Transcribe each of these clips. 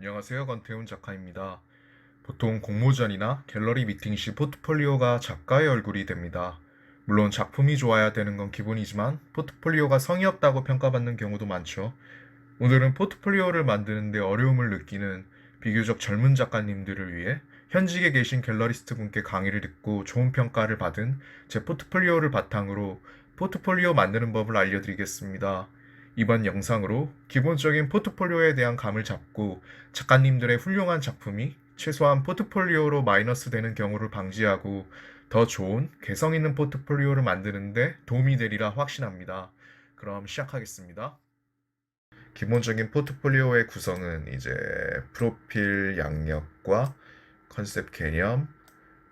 안녕하세요. 권태훈 작가입니다. 보통 공모전이나 갤러리 미팅 시 포트폴리오가 작가의 얼굴이 됩니다. 물론 작품이 좋아야 되는 건 기본이지만 포트폴리오가 성의 없다고 평가받는 경우도 많죠. 오늘은 포트폴리오를 만드는데 어려움을 느끼는 비교적 젊은 작가님들을 위해 현직에 계신 갤러리스트 분께 강의를 듣고 좋은 평가를 받은 제 포트폴리오를 바탕으로 포트폴리오 만드는 법을 알려드리겠습니다. 이번 영상으로 기본적인 포트폴리오에 대한 감을 잡고 작가님들의 훌륭한 작품이 최소한 포트폴리오로 마이너스 되는 경우를 방지하고 더 좋은 개성 있는 포트폴리오를 만드는데 도움이 되리라 확신합니다. 그럼 시작하겠습니다. 기본적인 포트폴리오의 구성은 이제 프로필 양력과 컨셉 개념,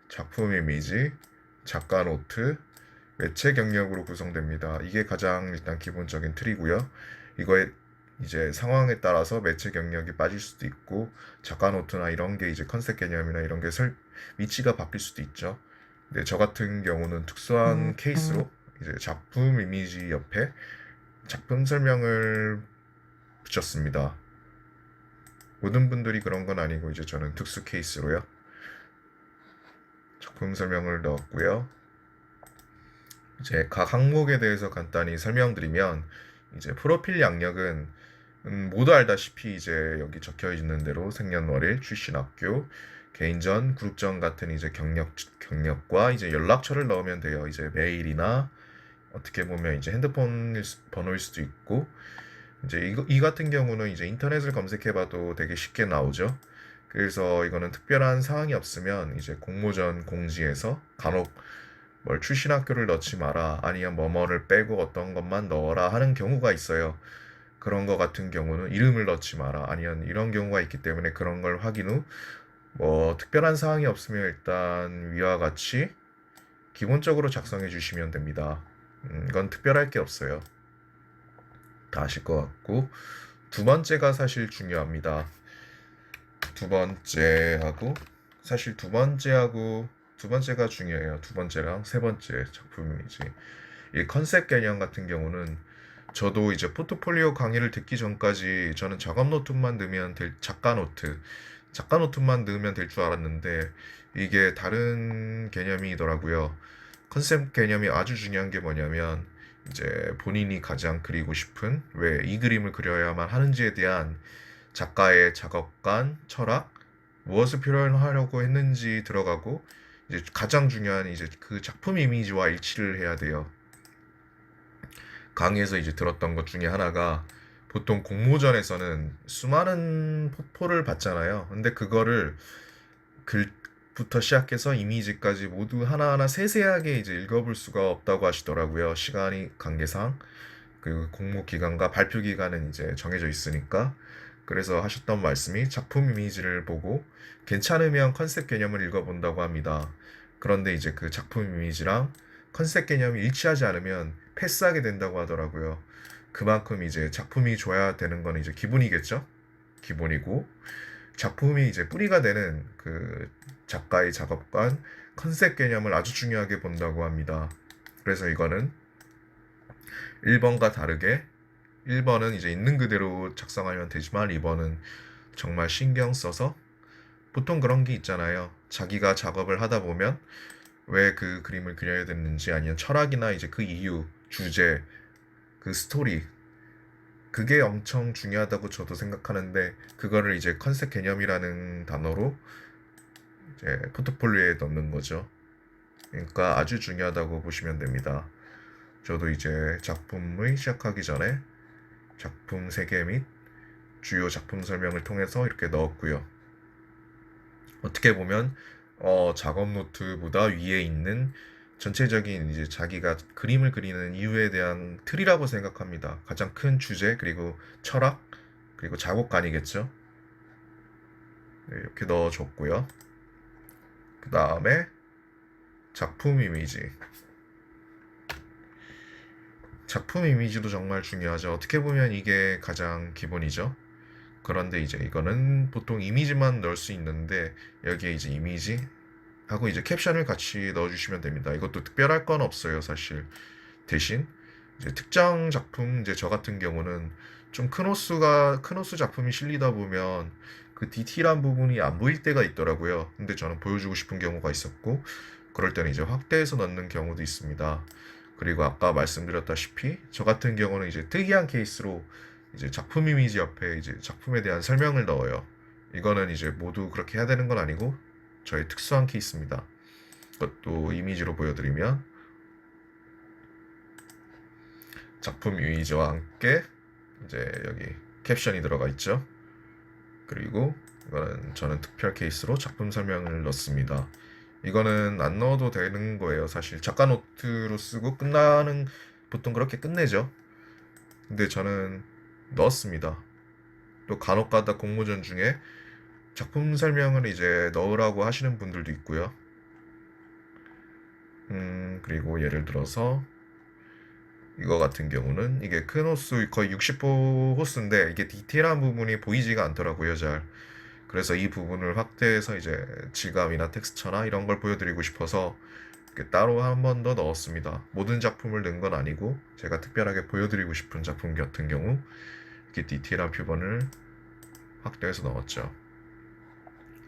작품 이미지, 작가 노트, 매체 경력으로 구성됩니다. 이게 가장 일단 기본적인 틀이고요. 이거에 이제 상황에 따라서 매체 경력이 빠질 수도 있고 작가 노트나 이런 게 이제 컨셉 개념이나 이런 게 위치가 바뀔 수도 있죠. 근데 저 같은 경우는 특수한 케이스로 이제 작품 이미지 옆에 작품 설명을 붙였습니다. 모든 분들이 그런 건 아니고 이제 저는 특수 케이스로요. 작품 설명을 넣었고요. 이제 각 항목에 대해서 간단히 설명드리면 이제 프로필 양력은 모두 알다시피 이제 여기 적혀 있는 대로 생년월일, 출신 학교, 개인전, 그룹전 같은 이제 경력과 이제 연락처를 넣으면 돼요. 이제 메일이나 어떻게 보면 이제 핸드폰 번호일 수도 있고 이제 이 같은 경우는 이제 인터넷을 검색해봐도 되게 쉽게 나오죠. 그래서 이거는 특별한 사항이 없으면 이제 공모전 공지에서 간혹 뭘 출신 학교를 넣지 마라 아니면 뭐뭐를 빼고 어떤 것만 넣어라 하는 경우가 있어요. 그런 거 같은 경우는 이름을 넣지 마라 아니면 이런 경우가 있기 때문에 그런 걸 확인 후 뭐 특별한 사항이 없으면 일단 위와 같이 기본적으로 작성해 주시면 됩니다. 이건 특별할 게 없어요. 다 아실 것 같고 두 번째가 사실 중요합니다. 두 번째하고 사실 두 번째가 중요해요. 두 번째랑 세 번째 작품이지. 이 컨셉 개념 같은 경우는 저도 이제 포트폴리오 강의를 듣기 전까지 저는 작업 노트만 넣으면 작가 노트만 넣으면 될 줄 알았는데 이게 다른 개념이더라고요. 컨셉 개념이 아주 중요한 게 뭐냐면 이제 본인이 가장 그리고 싶은 왜 이 그림을 그려야만 하는지에 대한 작가의 작업관, 철학, 무엇을 표현하려고 했는지 들어가고 이제 가장 중요한 이제 그 작품 이미지와 일치를 해야 돼요. 강의에서 이제 들었던 것 중에 하나가 보통 공모전에서는 수많은 포포를 받잖아요. 근데 그거를 글부터 시작해서 이미지까지 모두 하나하나 세세하게 이제 읽어볼 수가 없다고 하시더라고요. 시간이 관계상. 그리고 공모 기간과 발표 기간은 이제 정해져 있으니까. 그래서 하셨던 말씀이 작품 이미지를 보고 괜찮으면 컨셉 개념을 읽어본다고 합니다. 그런데 이제 그 작품 이미지랑 컨셉 개념이 일치하지 않으면 패스하게 된다고 하더라고요. 그만큼 이제 작품이 좋아야 되는 건 이제 기본이겠죠? 기본이고 작품이 이제 뿌리가 되는 그 작가의 작업관 컨셉 개념을 아주 중요하게 본다고 합니다. 그래서 이거는 1번과 다르게 1번은 이제 있는 그대로 작성하면 되지만 2번은 정말 신경 써서 보통 그런 게 있잖아요. 자기가 작업을 하다 보면 왜 그 그림을 그려야 됐는지 아니면 철학이나 이제 그 이유, 주제, 그 스토리 그게 엄청 중요하다고 저도 생각하는데 그거를 이제 컨셉 개념이라는 단어로 이제 포트폴리오에 넣는 거죠. 그러니까 아주 중요하다고 보시면 됩니다. 저도 이제 작품을 시작하기 전에 작품 세계 및 주요 작품 설명을 통해서 이렇게 넣었고요. 어떻게 보면 작업 노트보다 위에 있는 전체적인 이제 자기가 그림을 그리는 이유에 대한 틀이라고 생각합니다. 가장 큰 주제 그리고 철학 그리고 작업관이겠죠. 네, 이렇게 넣어줬고요. 그 다음에 작품 이미지. 작품 이미지도 정말 중요하죠. 어떻게 보면 이게 가장 기본이죠. 그런데 이제 이거는 보통 이미지만 넣을 수 있는데 여기에 이제 이미지 하고 이제 캡션을 같이 넣어주시면 됩니다. 이것도 특별할 건 없어요, 사실. 대신 이제 특정 작품 이제 저 같은 경우는 좀 큰 호수 작품이 실리다 보면 그 디테일한 부분이 안 보일 때가 있더라고요. 근데 저는 보여주고 싶은 경우가 있었고, 그럴 때는 이제 확대해서 넣는 경우도 있습니다. 그리고 아까 말씀드렸다시피 저 같은 경우는 이제 특이한 케이스로 이제 작품 이미지 옆에 이제 작품에 대한 설명을 넣어요. 이거는 이제 모두 그렇게 해야 되는 건 아니고 저의 특수한 케이스입니다. 그것도 이미지로 보여드리면 작품 이미지와 함께 이제 여기 캡션이 들어가 있죠. 그리고 이거는 저는 특별 케이스로 작품 설명을 넣습니다. 이거는 안 넣어도 되는 거예요. 사실 작가 노트로 쓰고 끝나는 보통 그렇게 끝내죠. 근데 저는 넣었습니다. 또 간혹가다 공모전 중에 작품 설명을 이제 넣으라고 하시는 분들도 있고요. 그리고 예를 들어서 이거 같은 경우는 이게 큰 호수 거의 60호 호수인데 이게 디테일한 부분이 보이지가 않더라고요, 잘. 그래서 이 부분을 확대해서 이제 질감이나 텍스처나 이런 걸 보여드리고 싶어서 이렇게 따로 한 번 더 넣었습니다. 모든 작품을 넣은 건 아니고 제가 특별하게 보여드리고 싶은 작품 같은 경우 이렇게 디테일한 표본을 확대해서 넣었죠.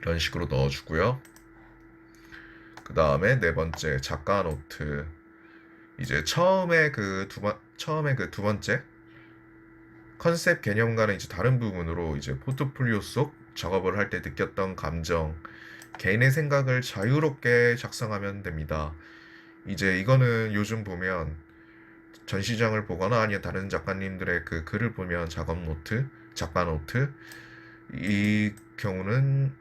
이런 식으로 넣어주고요. 그 다음에 네 번째 작가 노트. 이제 처음에 그 두 번째 컨셉 개념과는 이제 다른 부분으로 이제 포트폴리오 속 작업을 할 때 느꼈던 감정, 개인의 생각을 자유롭게 작성하면 됩니다. 이제 이거는 요즘 보면 전시장을 보거나 아니면 다른 작가님들의 그 글을 보면 작업 노트, 작가 노트 이 경우는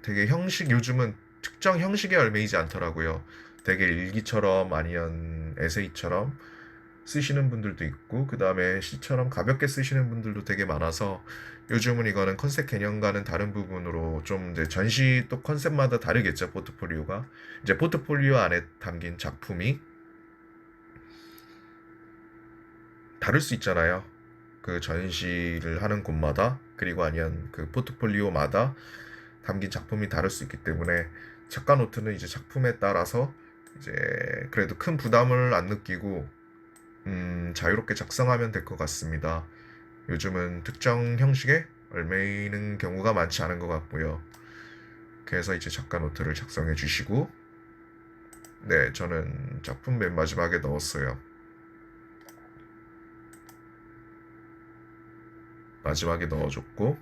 되게 요즘은 특정 형식에 얽매이지 않더라고요. 되게 일기처럼 아니면 에세이처럼 쓰시는 분들도 있고 그 다음에 시처럼 가볍게 쓰시는 분들도 되게 많아서 요즘은 이거는 컨셉 개념과는 다른 부분으로 좀 이제 전시 또 컨셉마다 다르겠죠. 포트폴리오가 이제 포트폴리오 안에 담긴 작품이 다를 수 있잖아요. 그 전시를 하는 곳마다 그리고 아니면 그 포트폴리오마다 담긴 작품이 다를 수 있기 때문에 작가 노트는 이제 작품에 따라서 이제 그래도 큰 부담을 안 느끼고 자유롭게 작성하면 될 것 같습니다. 요즘은 특정 형식에 얽매이는 경우가 많지 않은 것 같고요. 그래서 이제 작가 노트를 작성해 주시고 네, 저는 작품 맨 마지막에 넣었어요. 마지막에 넣어줬고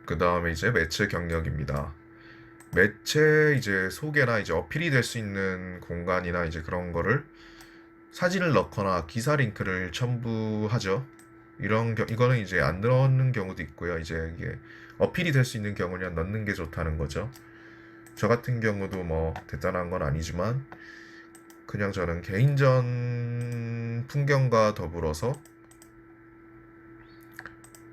그 다음에 이제 매체 경력입니다. 매체 이제 소개나 이제 어필이 될 수 있는 공간이나 이제 그런 거를 사진을 넣거나 기사 링크를 첨부하죠. 이거는 이제 안 넣는 경우도 있고요. 이제 이게 어필이 될 수 있는 경우는 넣는 게 좋다는 거죠. 저 같은 경우도 뭐 대단한 건 아니지만 그냥 저는 개인전 풍경과 더불어서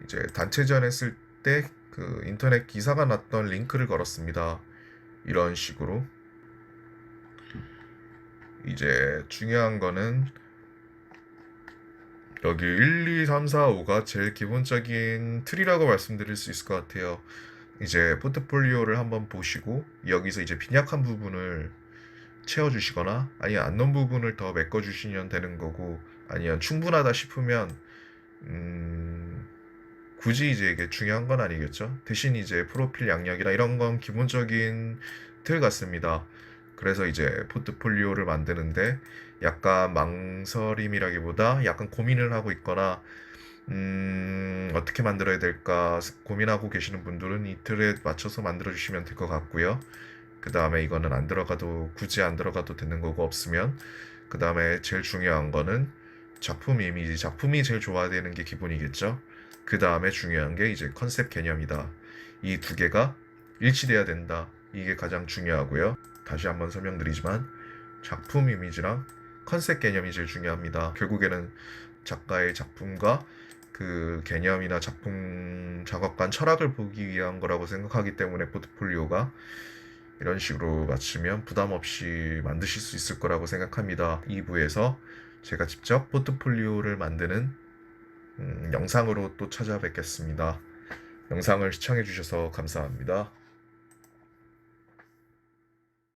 이제 단체전 했을 때 그 인터넷 기사가 났던 링크를 걸었습니다. 이런 식으로 이제 중요한 거는 여기 1, 2, 3, 4, 5가 제일 기본적인 틀이라고 말씀드릴 수 있을 것 같아요. 이제 포트폴리오를 한번 보시고 여기서 이제 빈약한 부분을 채워주시거나 아니면 안 넣은 부분을 더 메꿔주시면 되는 거고 아니면 충분하다 싶으면 굳이 이제 이게 중요한 건 아니겠죠. 대신 이제 프로필 양력이나 이런 건 기본적인 틀 같습니다. 그래서 이제 포트폴리오를 만드는데 약간 망설임이라기보다 약간 고민을 하고 있거나 어떻게 만들어야 될까 고민하고 계시는 분들은 이 틀에 맞춰서 만들어 주시면 될 것 같고요. 그 다음에 이거는 안 들어가도 굳이 안 들어가도 되는 거고 없으면 그 다음에 제일 중요한 거는 작품 이미지, 작품이 제일 좋아야 되는 게 기본이겠죠. 그 다음에 중요한 게 이제 컨셉 개념이다. 이 두 개가 일치돼야 된다. 이게 가장 중요하고요. 다시 한번 설명드리지만 작품 이미지랑 컨셉 개념이 제일 중요합니다. 결국에는 작가의 작품과 그 개념이나 작품 작업관 철학을 보기 위한 거라고 생각하기 때문에 포트폴리오가 이런 식으로 맞추면 부담 없이 만드실 수 있을 거라고 생각합니다. 2부에서 제가 직접 포트폴리오를 만드는 영상으로 또 찾아뵙겠습니다. 영상을 시청해 주셔서 감사합니다.